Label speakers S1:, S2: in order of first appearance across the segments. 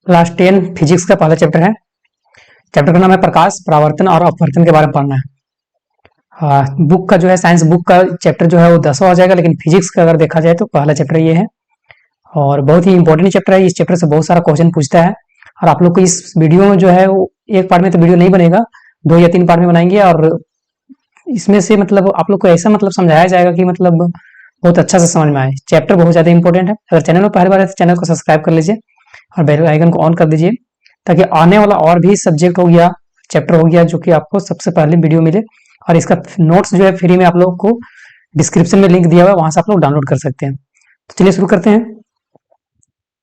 S1: Class 10 physics का पहला chapter है। चैप्टर का नाम है प्रकाश, परावर्तन और अपवर्तन के बारे में पढ़ना है। बुक का जो है साइंस बुक का चैप्टर जो है वो 10वां हो जाएगा, लेकिन फिजिक्स का अगर देखा जाए तो पहला चैप्टर ये है और बहुत ही इंपॉर्टेंट चैप्टर है। इस चैप्टर से बहुत सारा क्वेश्चन पूछता है और आप लोग को इस वीडियो में जो है वो एक पार्ट में तो वीडियो नहीं बनेगा, 2 या 3 पार्ट में बनाएंगे और इसमें से मतलब आप लोग को ऐसा मतलब समझाया जाएगा कि मतलब बहुत अच्छा से समझ में आए। चैप्टर बहुत ज़्यादा इंपॉर्टेंट है। अगर चैनल में पहली बार है तो चैनल को सब्सक्राइब कर लीजिए और बेल आइकन को ऑन कर दीजिए ताकि आने वाला और भी सब्जेक्ट हो गया, चैप्टर हो गया, जो कि आपको सबसे पहले वीडियो मिले। और इसका नोट्स जो है फ्री में आप लोग को डिस्क्रिप्शन में लिंक दिया हुआ है, वहां से आप लोग डाउनलोड कर सकते हैं। तो चलिए शुरू करते हैं।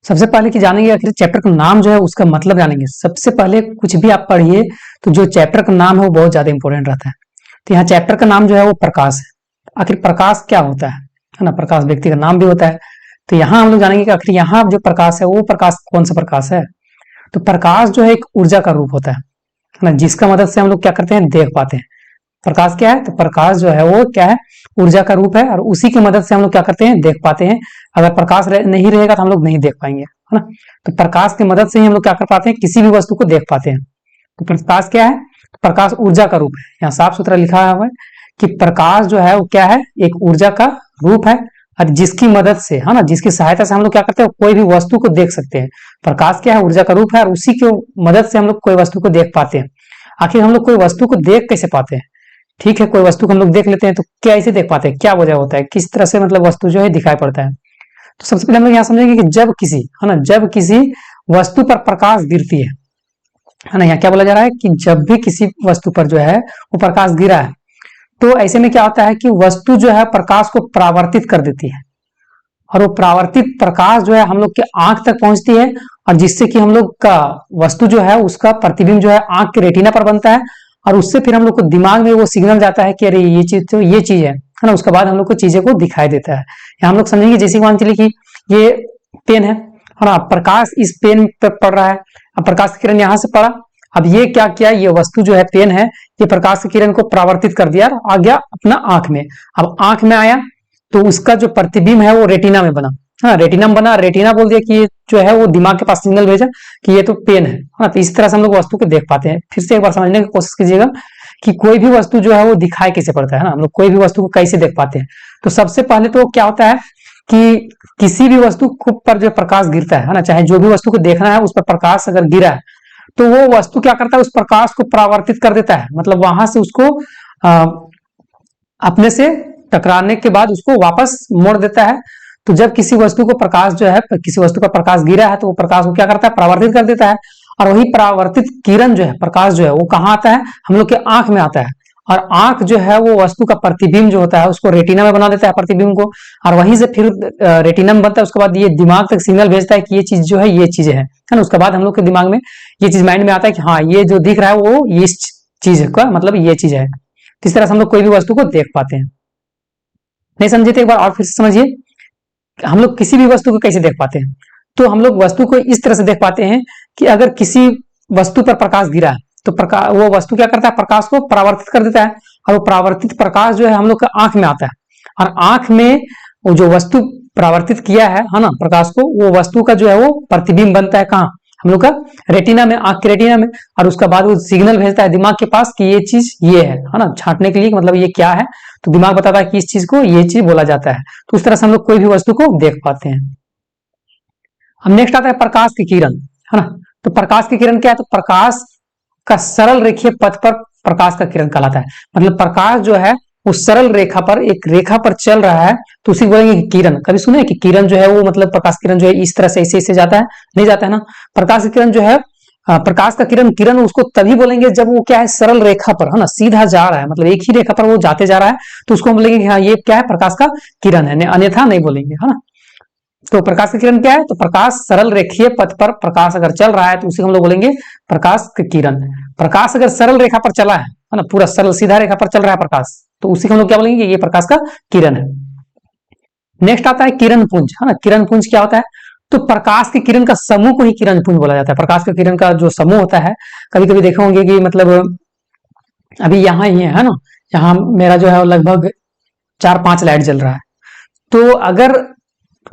S1: सबसे पहले कि जानेंगे आखिर चैप्टर का नाम जो है उसका मतलब जानेंगे। सबसे पहले कुछ भी आप पढ़िए तो जो चैप्टर का नाम है वो बहुत ज्यादा इंपॉर्टेंट रहता है। तो यहाँ चैप्टर का नाम जो है वो प्रकाश है। आखिर प्रकाश क्या होता है ना। प्रकाश व्यक्ति का नाम भी होता है। तो यहाँ हम लोग जानेंगे कि आखिर यहाँ जो प्रकाश है वो प्रकाश कौन सा प्रकाश है। तो प्रकाश जो है एक ऊर्जा का रूप होता है ना, जिसका मदद से हम लोग क्या करते हैं, देख पाते हैं। प्रकाश क्या है, तो प्रकाश जो है वो क्या है, ऊर्जा का रूप है और उसी की मदद से हम लोग क्या करते हैं, देख पाते हैं। अगर प्रकाश नहीं रहेगा तो हम लोग नहीं देख पाएंगे, है ना। तो प्रकाश की मदद से ही हम लोग क्या कर पाते हैं, किसी भी वस्तु को देख पाते हैं। तो प्रकाश क्या है, प्रकाश ऊर्जा का रूप है। यहाँ साफ सुथरा लिखा हुआ है कि प्रकाश जो है वो क्या है, एक ऊर्जा का रूप है और जिसकी मदद से, है ना, जिसकी सहायता से हम लोग क्या करते हैं, कोई भी वस्तु को देख सकते हैं। प्रकाश क्या है, ऊर्जा का रूप है और उसी की मदद से हम लोग कोई वस्तु को देख पाते हैं। आखिर हम लोग कोई वस्तु को देख कैसे पाते हैं। ठीक है, कोई वस्तु को हम लोग देख लेते हैं तो क्या ऐसे देख पाते हैं, क्या वजह होता है, किस तरह से मतलब वस्तु जो है दिखाई पड़ता है। तो सबसे पहले हम लोग यहाँ समझेंगे कि जब किसी, है ना, जब किसी वस्तु पर प्रकाश गिरती है ना। यहाँ क्या बोला जा रहा है कि जब भी किसी वस्तु पर जो है वो प्रकाश गिरा है तो ऐसे में क्या होता है कि वस्तु जो है प्रकाश को परावर्तित कर देती है और वो परावर्तित प्रकाश जो है हम लोग के आंख तक पहुंचती है और जिससे कि हम लोग का वस्तु जो है उसका प्रतिबिंब जो है आंख के रेटिना पर बनता है और उससे फिर हम लोग को दिमाग में वो सिग्नल जाता है कि अरे ये चीज तो ये चीज है ना। उसके बाद हम लोग को चीजें को दिखाई देता है। यहाँ हम लोग समझेंगे जैसे मान चलिए कि ये पेन है ना, प्रकाश इस पेन पर पड़ रहा है, अब प्रकाश की किरण यहाँ से पड़ा, अब ये क्या किया, ये वस्तु जो है पेन है, ये प्रकाश की किरण को परावर्तित कर दिया, आ गया अपना आंख में। अब आंख में आया तो उसका जो प्रतिबिंब है वो रेटिना में बना, हाँ रेटिना में बना, रेटिना बोल दिया कि ये जो है वो दिमाग के पास सिग्नल भेजा कि ये तो पेन है, हाँ। तो इस तरह से हम लोग वस्तु को देख पाते हैं। फिर से एक बार समझने की कोशिश कीजिएगा कि कोई भी वस्तु जो है वो दिखाई कैसे पड़ता है ना, हम लोग कोई भी वस्तु को कैसे देख पाते हैं। तो सबसे पहले तो क्या होता है कि किसी भी वस्तु पर जो प्रकाश गिरता है ना, चाहे जो भी वस्तु को देखना है उस पर प्रकाश अगर गिरा है तो वो वस्तु क्या करता है, उस प्रकाश को परावर्तित कर देता है, मतलब वहां से उसको अपने से टकराने के बाद उसको वापस मोड़ देता है। तो जब किसी वस्तु को प्रकाश जो है, किसी वस्तु का प्रकाश गिरा है तो वो प्रकाश को क्या करता है, परावर्तित कर देता है और वही परावर्तित किरण जो है, प्रकाश जो है वो कहाँ आता है, हम लोग के आंख में आता है और आंख जो है वो वस्तु का प्रतिबिंब जो होता है उसको रेटिना में बना देता है, प्रतिबिंब को, और वहीं से फिर रेटिना में बनता है। उसके बाद ये दिमाग तक सिग्नल भेजता है कि ये चीज जो है ये चीज है ना। उसके बाद हम लोग के दिमाग में ये चीज माइंड में आता है कि हाँ ये जो दिख रहा है वो ये चीज का मतलब ये चीज है। इस तरह से हम लोग कोई भी वस्तु को देख पाते हैं। नहीं समझे तो एक बार और फिर से समझिए, हम लोग किसी भी वस्तु को कैसे देख पाते हैं। तो हम लोग वस्तु को इस तरह से देख पाते हैं कि अगर किसी वस्तु पर प्रकाश गिरा है तो प्रकाश, वो वस्तु क्या करता है, प्रकाश को परावर्तित कर देता है और वो परावर्तित प्रकाश जो है हम लोग के आंख में आता है और आंख में वो जो वस्तु परावर्तित किया है ना प्रकाश को, वो वस्तु का जो है वो प्रतिबिंब बनता है कहाँ, हम लोग का रेटिना में, आंख के रेटिना में, और उसका बाद वो सिग्नल भेजता है दिमाग के पास कि ये चीज ये है ना, छांटने के लिए मतलब ये क्या है। तो दिमाग बताता है कि इस चीज को ये चीज बोला जाता है। तो उस तरह से हम लोग कोई भी वस्तु को देख पाते हैं। अब नेक्स्ट आता है प्रकाश की किरण, है ना। तो प्रकाश की किरण क्या है, तो प्रकाश का सरल रेखीय पथ पर प्रकाश का किरण कहलाता है। मतलब प्रकाश जो है उस सरल रेखा पर, एक रेखा पर चल रहा है तो उसी को बोलेंगे किरण। कभी सुने कि किरण जो है वो मतलब प्रकाश किरण जो है इस तरह से ऐसे जाता है, नहीं जाता है ना। प्रकाश की किरण जो है, प्रकाश का किरण, किरण उसको तभी बोलेंगे जब वो क्या है, सरल रेखा पर, है ना, सीधा जा रहा है, मतलब एक ही रेखा पर वो जाते जा रहा है तो उसको हम बोलेंगे कि हाँ ये क्या है, प्रकाश का किरण है, अन्यथा नहीं बोलेंगे, है ना। तो प्रकाश की किरण क्या है, तो प्रकाश सरल रेखीय पथ पर प्रकाश अगर चल रहा है तो उसे हम लोग बोलेंगे प्रकाश की किरण। प्रकाश अगर सरल रेखा पर चला है ना, पूरा सरल सीधा रेखा पर चल रहा है प्रकाश, तो उसी को हम लोग क्या बोलेंगे, ये प्रकाश का किरण है। नेक्स्ट आता है किरण पुंज, है ना। किरण पुंज क्या होता है, तो प्रकाश की किरण का समूह को ही किरण पुंज बोला जाता है। प्रकाश की किरण का जो समूह होता है, कभी कभी देखे होंगे कि मतलब अभी यहाँ ही है ना, यहाँ मेरा जो है लगभग 4-5 लाइट जल रहा है। तो अगर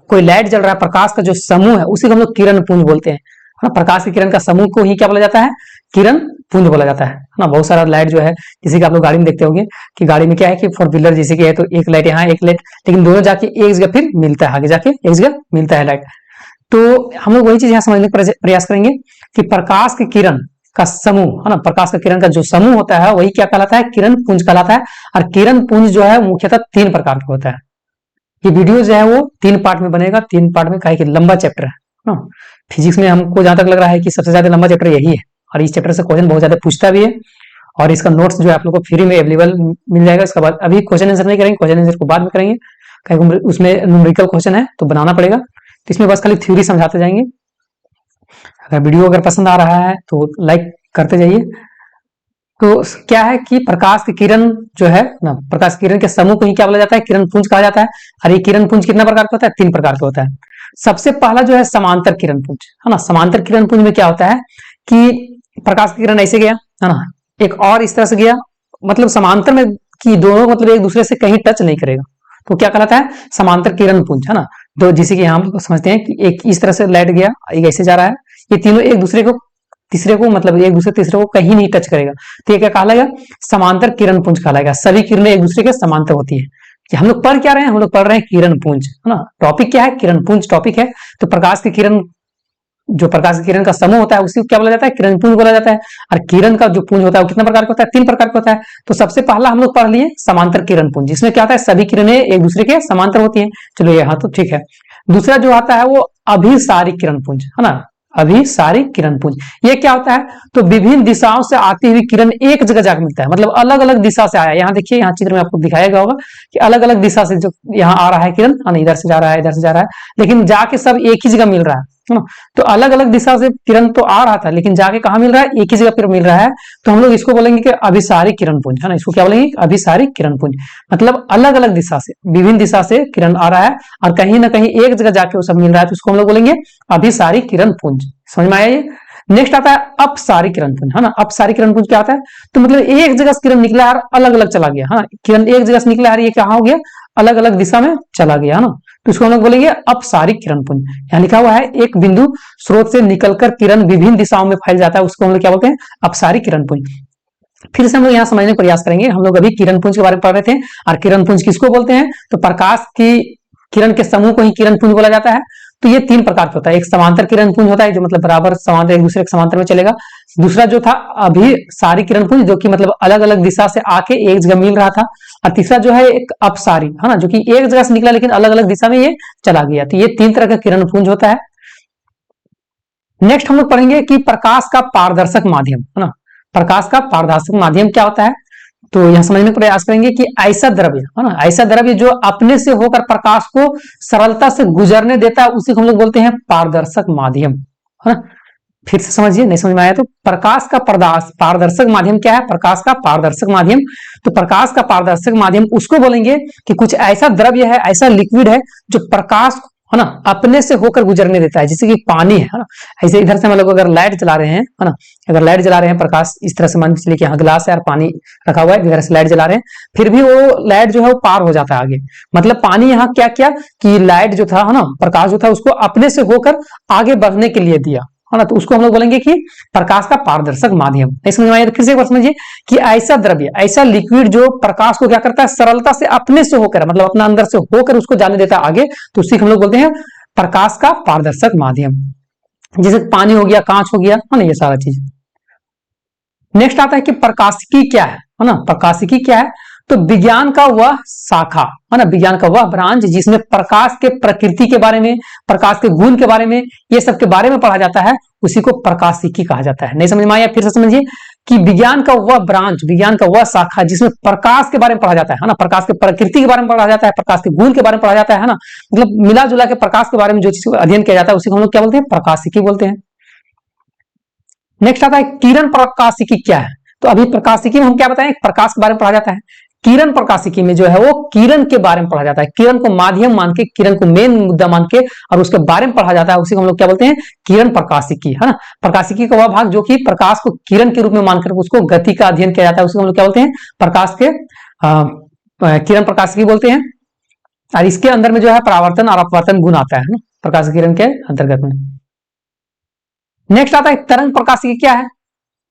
S1: कोई लाइट जल रहा है, प्रकाश का जो समूह है उसी को हम लोग किरण पुंज बोलते हैं। ना। प्रकाश की किरण का समूह को ही क्या बोला जाता है, किरण पुंज बोला जाता है ना। बहुत सारा लाइट जो है, जैसे कि आप लोग गाड़ी में देखते होंगे कि गाड़ी में क्या है कि फोर व्हीलर जैसे कि है तो एक लाइट यहाँ एक लाइट, लेकिन दोनों जाके एक जगह फिर मिलता है, आगे जाके एक जगह मिलता है लाइट। तो हम लोग वही चीज यहाँ समझने का प्रयास करेंगे कि प्रकाश की किरण का समूह है ना, प्रकाश का किरण का जो समूह होता है वही क्या कहलाता है, किरण पुंज कहलाता है। और किरण पुंज जो है मुख्यतः 3 प्रकार का होता है। ये वीडियो जो है वो 3 पार्ट में बनेगा, 3 पार्ट में, काहे कि लंबा चैप्टर है ना। फिजिक्स में हमको जहां तक लग रहा है कि सबसे ज्यादा लंबा चैप्टर यही है, और इस चैप्टर से क्वेश्चन बहुत ज्यादा पूछता भी है। और इसका नोट्स जो है आप लोग को फ्री में अवेलेबल मिल जाएगा। इसके बाद अभी क्वेश्चन आंसर नहीं करेंगे, क्वेश्चन आंसर को बाद में करेंगे, क्योंकि उसमें न्यूमेरिकल क्वेश्चन है तो बनाना पड़ेगा। तो इसमें बस खाली थ्योरी समझाते जाएंगे। अगर वीडियो अगर पसंद आ रहा है तो लाइक करते जाइए। तो क्या है कि प्रकाश की किरण जो है ना, प्रकाश की किरण के समूह को ही क्या बोला जाता है, किरण पुंज कहा जाता है। और ये किरण पुंज कितना प्रकार का होता है, 3 प्रकार का होता है। सबसे पहला जो है समांतर किरण पुंज है ना। समांतर किरण पुंज में क्या होता है कि प्रकाश की किरण ऐसे गया है ना, एक और इस तरह से गया, मतलब समांतर में कि दोनों मतलब एक दूसरे से कहीं टच नहीं करेगा, तो क्या कहलाता है, समांतर किरण पुंज है ना। तो जैसे कि हम लोग समझते हैं कि एक इस तरह से लाइट गया, एक ऐसे जा रहा है, ये तीनों एक दूसरे को तीसरे को मतलब एक दूसरे तीसरे को कहीं नहीं टच करेगा, तो ये क्या कहलाएगा, समांतर किरण पुंज कहलाएगा। सभी किरणें एक दूसरे के समांतर होती है। कि हम लोग पढ़ क्या रहे हैं, हम लोग पढ़ रहे हैं किरण पुंज है ना। टॉपिक क्या है, किरण पुंज टॉपिक है। तो प्रकाश की किरण, जो प्रकाश की किरण का समूह होता है उसी को क्या बोला जाता है, किरण पुंज बोला जाता है। और किरण का जो पुंज होता है वो कितना प्रकार का होता है, 3 प्रकार का होता है। तो सबसे पहला हम लोग पढ़ लिए समांतर किरण पुंज, जिसमें क्या होता है, सभी किरणें एक दूसरे के समांतर होती है। चलो ये हाँ तो ठीक है। दूसरा जो आता है वो अभिसारी किरण पुंज है ना, अभिसारी किरण पुंज। ये क्या होता है, तो विभिन्न दिशाओं से आती हुई किरण एक जगह जाकर मिलता है, मतलब अलग अलग दिशा से आया। यहाँ देखिए, यहाँ चित्र में आपको दिखाया गया होगा कि अलग अलग दिशा से जो यहाँ आ रहा है किरण, इधर से जा रहा है, इधर से जा रहा है, लेकिन जाके सब एक ही जगह मिल रहा है ना। तो अलग अलग दिशा से किरण तो आ रहा था, लेकिन जाके कहाँ मिल रहा है, एक ही जगह पर मिल रहा है। तो हम लोग इसको बोलेंगे कि अभिसारी किरण पुंज है ना। इसको क्या बोलेंगे, अभिसारी किरण पुंज। मतलब अलग अलग दिशा से, विभिन्न दिशा से किरण आ रहा है और कहीं ना कहीं एक जगह जाके वो सब मिल रहा है, तो उसको हम लोग बोलेंगे अभिसारी किरण पुंज। समझ में आया ये। नेक्स्ट आता है अपसारी किरण पुंज है ना। अपसारी किरण पुंज क्या होता है, तो मतलब एक जगह से किरण निकला और अलग अलग चला गया है ना। किरण एक जगह से निकला और ये क्या हो गया, अलग अलग दिशा में चला गया है ना। तो इसको हम लोग बोलेंगे अपसारी किरण पुंज। यहाँ लिखा हुआ है एक बिंदु स्रोत से निकलकर किरण विभिन्न दिशाओं में फैल जाता है, उसको हम लोग क्या बोलते हैं, अपसारी किरण पुंज। फिर से हम लोग यहाँ समझने का प्रयास करेंगे। हम लोग अभी किरण पुंज के बारे में पढ़ रहे थे, और किरण पुंज किसको बोलते हैं, तो प्रकाश की किरण के समूह को ही किरण पुंज बोला जाता है। तो ये 3 प्रकार का होता है। एक समांतर किरण पुंज होता है, जो मतलब बराबर समांतर एक दूसरे के समांतर में चलेगा। दूसरा जो था अभिसारी किरण पुंज, जो कि मतलब अलग अलग दिशा से आके एक जगह मिल रहा था। और तीसरा जो है एक अपसारी है ना, जो कि एक जगह से निकला लेकिन अलग अलग दिशा में ये चला गया। तो ये 3 तरह का किरण पुंज होता है। नेक्स्ट हम लोग पढ़ेंगे कि प्रकाश का पारदर्शक माध्यम है ना। प्रकाश का पारदर्शक माध्यम क्या होता है, तो यह समझने का प्रयास करेंगे कि ऐसा द्रव्य है ना, ऐसा द्रव्य जो अपने से होकर प्रकाश को सरलता से गुजरने देता है, उसी को हम लोग बोलते हैं पारदर्शक माध्यम है ना। फिर से समझिए, नहीं समझ में आया तो, प्रकाश का पारदर्शक माध्यम क्या है, प्रकाश का पारदर्शक माध्यम। तो प्रकाश का पारदर्शक माध्यम उसको बोलेंगे कि कुछ ऐसा द्रव्य है, ऐसा लिक्विड है जो प्रकाश है ना अपने से होकर गुजरने देता है, जैसे कि पानी है ना। ऐसे इधर से हम लोग अगर लाइट जला रहे हैं है ना, अगर लाइट जला रहे हैं, प्रकाश इस तरह से मान के चलिए कि यहाँ ग्लास है और पानी रखा हुआ है, इधर से लाइट जला रहे हैं, फिर भी वो लाइट जो है वो पार हो जाता है आगे। मतलब पानी यहाँ क्या किया कि लाइट जो था है ना, प्रकाश जो था उसको अपने से होकर आगे बढ़ने के लिए दिया है ना। तो उसको हम लोग बोलेंगे कि प्रकाश का पारदर्शक माध्यम। नहीं समझ में आया तो फिर से एक बार समझिए कि ऐसा द्रव्य, ऐसा लिक्विड जो प्रकाश को क्या करता है, सरलता से अपने से होकर, मतलब अपना अंदर से होकर उसको जाने देता है आगे, तो उसी को हम लोग बोलते हैं प्रकाश का पारदर्शक माध्यम। जैसे पानी हो गया, कांच हो गया है ना, ये सारा चीज। नेक्स्ट आता है कि प्रकाशिकी क्या है ना। प्रकाशिकी क्या है, तो विज्ञान का वह शाखा है ना, विज्ञान का वह ब्रांच जिसमें प्रकाश के प्रकृति के बारे में, प्रकाश के गुण के बारे में, ये सब के बारे में पढ़ा जाता है, उसी को प्रकाशिकी कहा जाता है। नहीं समझ में आया, फिर से समझिए कि विज्ञान का वह ब्रांच, विज्ञान का वह शाखा जिसमें प्रकाश के बारे में पढ़ा जाता है ना, प्रकाश के प्रकृति के बारे में पढ़ा जाता है, प्रकाश के गुण के बारे में पढ़ा जाता है ना। मतलब मिला जुला के प्रकाश के बारे में जो चीज अध्ययन किया जाता है उसी को हम लोग क्या बोलते हैं, प्रकाशिकी बोलते हैं। नेक्स्ट आता है किरण प्रकाशिकी क्या है। तो अभी प्रकाशिकी में हम क्या बताएं, प्रकाश के बारे में पढ़ा जाता है। किरण प्रकाशिकी में जो है वो किरण के बारे में पढ़ा जाता है, किरण को माध्यम मान के, किरण को मेन मुद्दा मान के और उसके बारे में पढ़ा जाता है, उसी को हम लोग क्या बोलते हैं, किरण प्रकाशिकी है ना। प्रकाशिकी का वह भाग जो कि प्रकाश को किरण के रूप में मानकर उसको गति का अध्ययन किया जाता है, उसी को हम लोग क्या बोलते हैं, प्रकाश के किरण प्रकाशिकी बोलते हैं। और इसके अंदर में जो है परावर्तन और अपवर्तन गुण आता है ना, प्रकाश किरण के अंतर्गत में। नेक्स्ट आता है तरंग प्रकाशिकी क्या है।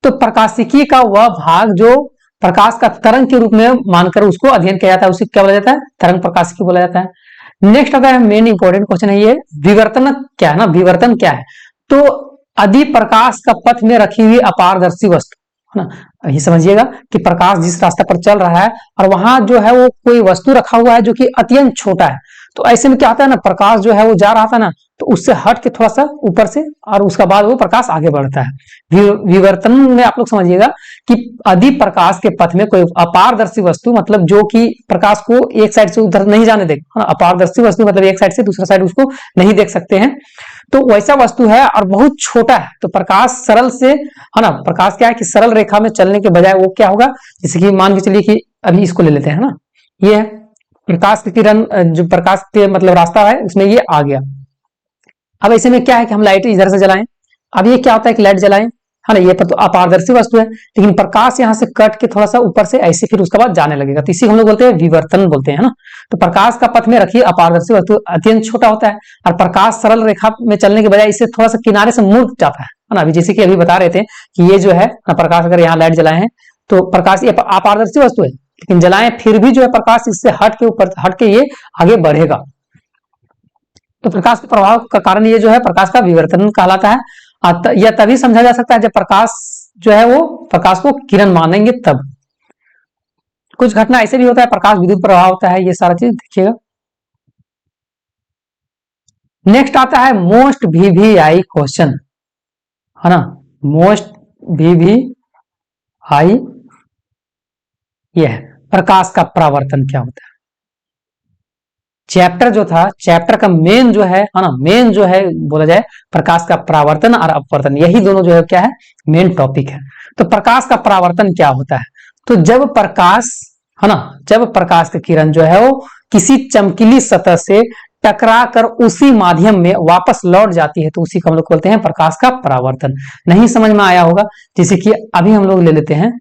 S1: तो प्रकाशिकी का वह भाग जो प्रकाश का तरंग के रूप में मानकर उसको अध्ययन किया जाता है, उसे क्या बोला जाता है, तरंग प्रकाशिकी बोला जाता है। नेक्स्ट आता है मेन इंपॉर्टेंट क्वेश्चन है ये, विवर्तन क्या है ना, विवर्तन क्या है। तो अधि प्रकाश का पथ में रखी हुई अपारदर्शी वस्तु है ना, ये समझिएगा कि प्रकाश जिस रास्ते पर चल रहा है और वहां जो है वो कोई वस्तु रखा हुआ है जो कि अत्यंत छोटा है, तो ऐसे में क्या होता है ना, प्रकाश जो है वो जा रहा था ना, तो उससे हट के थोड़ा सा ऊपर से और उसका बाद वो प्रकाश आगे बढ़ता है। विवर्तन में आप लोग समझिएगा कि अधि प्रकाश के पथ में कोई अपारदर्शी वस्तु, मतलब जो कि प्रकाश को एक साइड से उधर नहीं जाने देगा, अपारदर्शी वस्तु मतलब एक साइड से दूसरा साइड उसको नहीं देख सकते हैं, तो वैसा वस्तु है और बहुत छोटा है। तो प्रकाश सरल से है ना, प्रकाश क्या है कि सरल रेखा में चलने के बजाय वो क्या होगा, जैसे कि मान के चलिए कि अभी इसको ले लेते हैं ना, ये है प्रकाश की किरण, जो प्रकाश के मतलब रास्ता है उसमें ये आ गया। अब ऐसे में क्या है कि हम लाइट इधर से जलाएं, अब ये क्या होता है कि लाइट जलाएं है ना, ये पर तो अपारदर्शी वस्तु है, लेकिन प्रकाश यहाँ से कट के थोड़ा सा ऊपर से ऐसे फिर उसके बाद जाने लगेगा, तो इसी हम लोग बोलते हैं विवर्तन बोलते हैं ना। तो प्रकाश का पथ में रखी अपारदर्शी वस्तु अत्यंत छोटा होता है और प्रकाश सरल रेखा में चलने के बजाय इससे थोड़ा सा किनारे से मुड़ जाता है ना। अभी जैसे कि अभी बता रहे थे कि ये जो है प्रकाश, अगर यहाँ लाइट जलाए हैं तो प्रकाश ये अपारदर्शी वस्तु है, लेकिन जलाएं फिर भी जो है प्रकाश इससे हट के ऊपर हट के ये आगे बढ़ेगा। तो प्रकाश के प्रभाव का कारण ये जो है प्रकाश का विवर्तन कहलाता है। यह तभी समझा जा सकता है जब प्रकाश जो है वो प्रकाश को किरण मानेंगे तब। कुछ घटना ऐसे भी होता है प्रकाश विद्युत प्रभाव होता है, ये सारा चीज देखिएगा। नेक्स्ट आता है मोस्ट वीवीआई क्वेश्चन है ना, मोस्ट वीवीआई ये है प्रकाश का परावर्तन क्या होता है। चैप्टर जो था, चैप्टर का मेन जो है ना, मेन जो है बोला जाए प्रकाश का परावर्तन और अपवर्तन, यही दोनों जो है क्या है, मेन टॉपिक है। तो प्रकाश का परावर्तन क्या होता है, तो जब प्रकाश है ना, जब प्रकाश की किरण जो है वो किसी चमकीली सतह से टकरा कर उसी माध्यम में वापस लौट जाती है, तो उसी को हम लोग बोलते हैं प्रकाश का परावर्तन। नहीं समझ में आया होगा, जैसे कि अभी हम लोग ले लेते हैं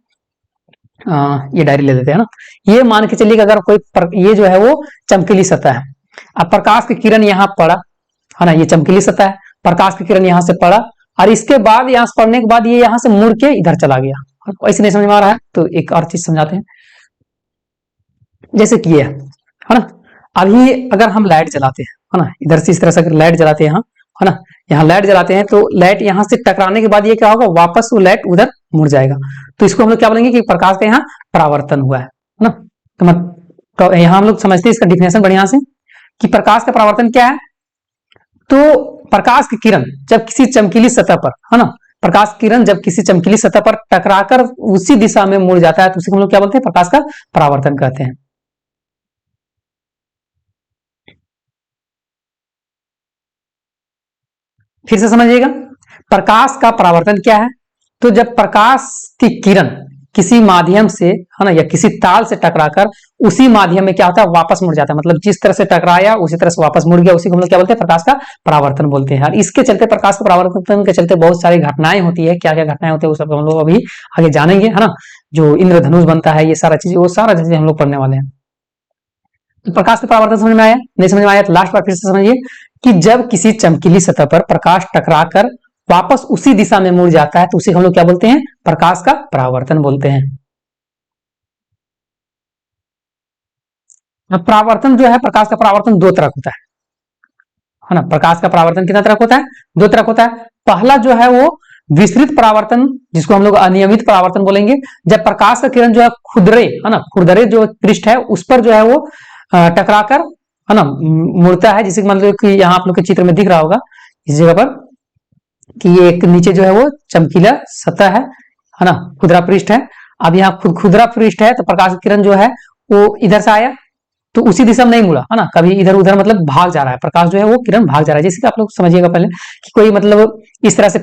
S1: ये डायरी ले लेते हैं ना, ये मान के चलिए कि अगर कोई ये जो है वो चमकीली सतह है, अब प्रकाश की किरण यहाँ पड़ा है ना, ये चमकीली सतह है, प्रकाश की किरण यहाँ से पड़ा और इसके बाद यहाँ से पड़ने के बाद ये यहाँ से मुड़ के इधर चला गया, ऐसे नहीं समझ में आ रहा है तो एक और चीज समझाते हैं। जैसे कि ये है ना, अभी अगर हम लाइट जलाते हैं है ना, इधर से इस तरह से अगर लाइट जलाते हैं है ना, यहाँ लाइट जलाते हैं तो लाइट यहाँ से टकराने के बाद ये क्या होगा, वापस वो लाइट उधर मुड़ जाएगा, तो इसको हम लोग क्या बोलेंगे कि प्रकाश का यहाँ परावर्तन हुआ है ना। तो यहाँ हम लोग समझते हैं इसका डिफिनेशन बढ़िया से कि प्रकाश का परावर्तन क्या है। तो प्रकाश की किरण जब किसी चमकीली सतह पर है ना, प्रकाश किरण जब किसी चमकीली सतह पर टकराकर उसी दिशा में मुड़ जाता है तो उसे हम लोग क्या बोलते हैं, प्रकाश का परावर्तन कहते हैं। फिर से समझिएगा प्रकाश का परावर्तन क्या है। तो जब प्रकाश की किरण किसी माध्यम से है ना या किसी ताल से टकराकर उसी माध्यम में क्या होता है, वापस मुड़ जाता है, मतलब जिस तरह से टकराया उसी तरह से वापस मुड़ गया, उसी को हम लोग क्या बोलते हैं, प्रकाश का परावर्तन बोलते हैं। और इसके चलते प्रकाश का परावर्तन के चलते बहुत सारी घटनाएं होती है, क्या क्या घटनाएं होती है वो सब हम लोग अभी आगे जानेंगे है ना। जो इंद्रधनुष बनता है, ये सारा चीज, वो सारा चीजें हम लोग पढ़ने वाले हैं। तो प्रकाश का परावर्तन समझ में आया, नहीं समझ में आया तो लास्ट बार फिर से समझिए कि जब किसी चमकीली सतह पर प्रकाश टकराकर वापस उसी दिशा में मुड़ जाता है तो उसे हम लोग क्या बोलते हैं, प्रकाश का परावर्तन बोलते हैं। परावर्तन जो है, प्रकाश का परावर्तन दो तरह होता है ना। प्रकाश का परावर्तन कितना तरह होता है, दो तरह होता है। पहला जो है वो विस्तृत परावर्तन, जिसको हम लोग अनियमित परावर्तन बोलेंगे, जब प्रकाश का किरण जो है खुरदरे है ना, खुरदरे जो पृष्ठ है उस पर जो है वो टकराकर है ना मुड़ता है, जिसे मतलब कि यहाँ आप लोग के चित्र में दिख रहा होगा इस जगह पर कि ये एक नीचे जो है वो चमकीला सतह है ना, खुदरा पृष्ठ है। अब यहाँ खुदरा पृष्ठ है तो प्रकाश की किरण जो है वो इधर से आया तो उसी दिशा में नहीं मुड़ा है ना, कभी इधर उधर मतलब भाग जा रहा है, प्रकाश जो है वो किरण भाग जा रहा है। जैसे कि आप लोग समझिएगा पहले कि कोई मतलब इस तरह से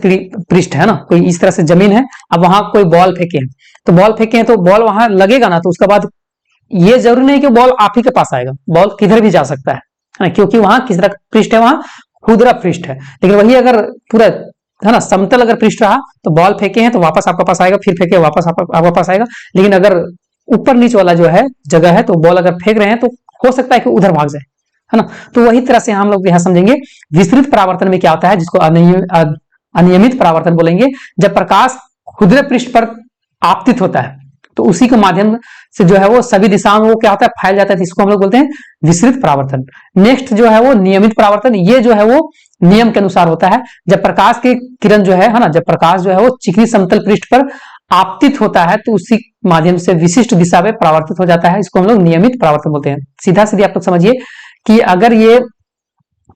S1: पृष्ठ है ना, कोई इस तरह से जमीन है, अब वहां कोई बॉल फेंके हैं तो बॉल फेंके हैं तो बॉल वहां लगेगा ना, तो उसके बाद ये जरूरी नहीं कि बॉल आप ही के पास आएगा, बॉल किधर भी जा सकता है ना, क्योंकि वहां किस तरह पृष्ठ है, वहां खुदरा पृष्ठ है। लेकिन वही अगर पूरा है ना समतल अगर पृष्ठ रहा तो बॉल फेंके हैं तो वापस आपके पास आएगा, फिर फेंके वापस आपके पास आएगा। लेकिन अगर ऊपर नीचे वाला जो है जगह है तो बॉल अगर फेंक रहे हैं तो हो सकता है कि उधर भाग जाए है ना। तो वही तरह से हम लोग यहाँ समझेंगे विस्तृत परावर्तन में क्या होता है, जिसको अनियमित परावर्तन बोलेंगे जब प्रकाश क्षुद्र पृष्ठ पर आपतित होता है तो उसी के माध्यम से जो है वो सभी दिशाओं में वो क्या होता है, फैल जाता है। इसको हम लोग बोलते हैं विसरित परावर्तन। नेक्स्ट जो है वो नियमित परावर्तन, ये जो है वो नियम के अनुसार होता है। जब प्रकाश की किरण जो है ना, जब प्रकाश जो है वो चिकनी समतल पृष्ठ पर आपतित होता है तो उसी माध्यम से विशिष्ट दिशा में परावर्तित हो जाता है। इसको हम लोग नियमित परावर्तन बोलते हैं। सीधा सीधी आप लोग समझिए कि अगर ये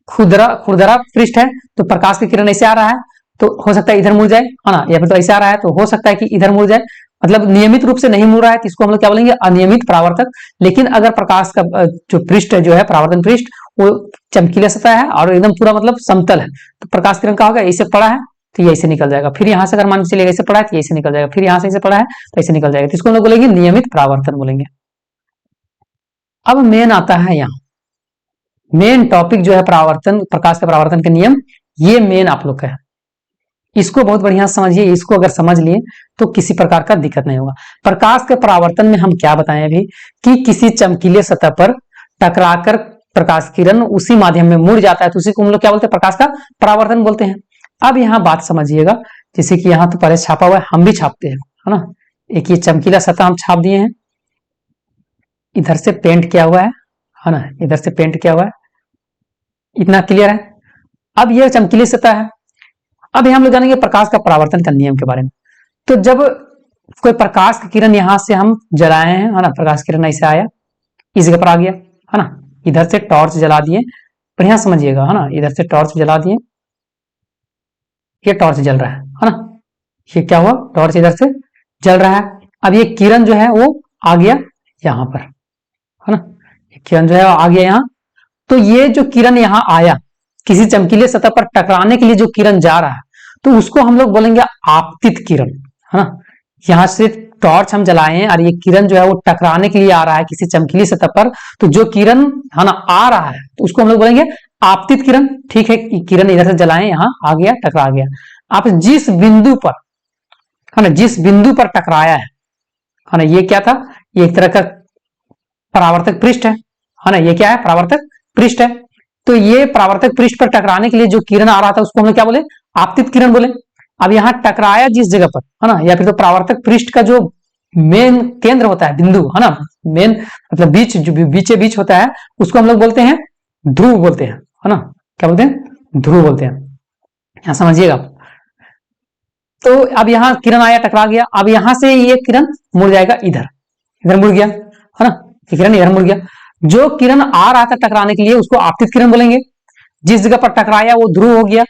S1: खुरदरा पृष्ठ है तो प्रकाश की किरण ऐसे आ रहा है तो हो सकता है इधर मुड़ जाए, है ना, या फिर तो ऐसे आ रहा है तो हो सकता है कि इधर मुड़ जाए, मतलब नियमित रूप से नहीं मुड़ रहा है तो इसको हम लोग क्या बोलेंगे, अनियमित परावर्तक। लेकिन अगर प्रकाश का जो पृष्ठ जो है, परावर्तन पृष्ठ, वो चमकीला सतह है और एकदम पूरा मतलब समतल है तो प्रकाश किरण का होगा ऐसे पड़ा है तो ये ऐसे निकल जाएगा। फिर यहां से अगर मान चलिएगा ऐसे पड़ा है तो ऐसे निकल जाएगा, फिर यहां से ऐसे पड़ा है तो ऐसे निकल जाएगा, तो इसको हम लोग बोलेंगे नियमित परावर्तन बोलेंगे। अब मेन आता है यहाँ मेन टॉपिक जो है परावर्तन, प्रकाश के परावर्तन के नियम, ये मेन आप लोग का है। इसको बहुत बढ़िया समझिए, इसको अगर समझ लिए तो किसी प्रकार का दिक्कत नहीं होगा। प्रकाश के परावर्तन में हम क्या बताएं अभी कि किसी चमकीले सतह पर टकराकर प्रकाश किरण उसी माध्यम में मुड़ जाता है तो उसी को हम लोग क्या बोलते हैं, प्रकाश का परावर्तन बोलते हैं। अब यहाँ बात समझिएगा, जैसे कि यहाँ तो पहले छापा हुआ है, हम भी छापते हैं, है ना। एक ये चमकीला सतह हम छाप दिए हैं, इधर से पेंट किया हुआ है ना, इधर से पेंट किया हुआ है, इतना क्लियर है। अब यह चमकीली सतह है। अब हम लोग जानेंगे प्रकाश का परावर्तन का नियम के बारे में। तो जब कोई प्रकाश की किरण यहां से हम जलाए हैं, है ना, प्रकाश किरण ऐसे आया, इस जगह पर आ गया, है ना, इधर से टॉर्च जला दिए, बढ़िया समझिएगा, है ना, इधर से टॉर्च जला दिए, ये टॉर्च जल रहा है ना, ये क्या हुआ, टॉर्च इधर से जल रहा है। अब ये किरण जो है वो आ गया यहां पर, है ना, ये किरण जो है आ गया यहां। तो ये जो किरण यहां आया, किसी चमकीले सतह पर टकराने के लिए जो किरण जा रहा है तो उसको हम लोग बोलेंगे आपतित किरण, है ना। यहां से टॉर्च हम जलाए हैं और ये किरण जो है वो टकराने के लिए आ रहा है किसी चमकीली सतह पर, तो जो किरण, है ना, आ रहा है तो उसको हम लोग बोलेंगे आपतित किरण। ठीक है, किरण इधर से जलाए, यहां आ गया, टकरा गया। आप जिस बिंदु पर, है ना, जिस बिंदु पर टकराया है ना, ये क्या था, ये एक तरह का परावर्तक पृष्ठ है ना, ये क्या है, परावर्तक पृष्ठ है। तो ये परावर्तक पृष्ठ पर टकराने के लिए जो किरण आ रहा था उसको हम क्या बोले, आपतित किरण बोले। अब यहाँ टकराया जिस जगह पर, है ना, या फिर तो परावर्तक पृष्ठ का जो मेन केंद्र होता है, बिंदु, है ना, मेन मतलब बीच, जो बीचे बीच होता है, उसको हम लोग बोलते हैं ध्रुव बोलते हैं, है ना, क्या बोलते हैं, ध्रुव बोलते हैं। यहां समझिएगा। तो अब यहाँ किरण आया, टकरा गया, अब यहां से ये किरण मुड़ जाएगा इधर, इधर मुड़ गया, है ना, किरण इधर मुड़ गया। जो किरण आ रहा था टकराने के लिए उसको आपतित किरण बोलेंगे, जिस जगह पर टकराया वो ध्रुव हो गया,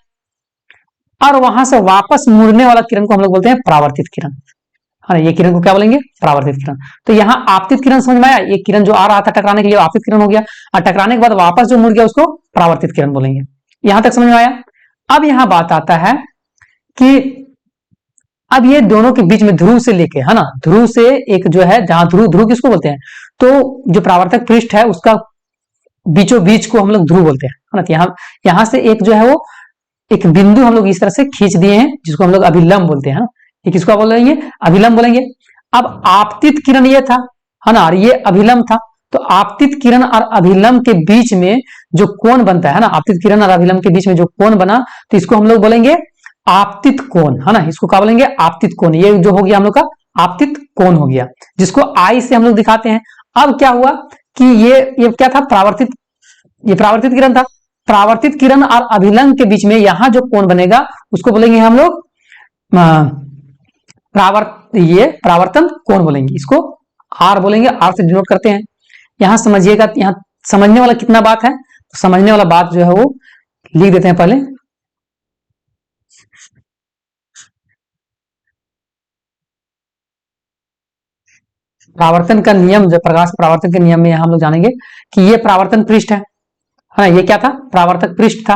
S1: और वहां से वापस मुड़ने वाला किरण को हम लोग बोलते हैं परावर्तित किरण, है ना, ये किरण को क्या बोलेंगे, परावर्तित किरण। तो यहाँ आपतित किरण समझ में आया, ये किरण जो आ रहा था टकराने के लिए आपतित किरण हो गया, और टकराने के बाद वापस जो मुड़ गया उसको परावर्तित किरण बोलेंगे। यहां तक समझ में आया। अब यहां बात आता है कि अब ये दोनों के बीच में ध्रुव से लेके, है ना, ध्रुव से एक जो है, जहां ध्रुव, ध्रुव किसको बोलते हैं, तो जो परावर्तक पृष्ठ है उसका बीचों बीच को हम लोग ध्रुव बोलते हैं, है ना। यहां से एक जो है वो एक बिंदु हम लोग इस तरह से खींच दिए हैं जिसको हम लोग अभिलंब बोलते हैं, ये किसको बोलेंगे, अभिलंब बोलेंगे। अब आपतित किरण ये था, है ना, और ये अभिलंब था। तो आपतित किरण और अभिलंब के बीच में जो कोण बनता है ना, आपतित किरण और अभिलंब के बीच में जो कोण बना तो इसको हम लोग बोलेंगे आपतित कोण, है ना, इसको क्या बोलेंगे, आपतित कोण। ये जो हो गया हम लोग का आपतित कोण हो गया, जिसको आई से हम लोग दिखाते हैं। अब क्या हुआ कि ये क्या था, परावर्तित, ये परावर्तित किरण था। परावर्तित किरण और अभिलंब के बीच में यहां जो कोण बनेगा उसको बोलेंगे हम लोग ये परावर्तन कोण बोलेंगे, इसको आर बोलेंगे, आर से डिनोट करते हैं। यहां समझिएगा, यहां समझने वाला कितना बात है, तो समझने वाला बात जो है वो लिख देते हैं पहले। परावर्तन का नियम, जब प्रकाश परावर्तन के नियम में हम लोग जानेंगे कि ये परावर्तन पृष्ठ है ना, ये क्या था, परावर्तक पृष्ठ था।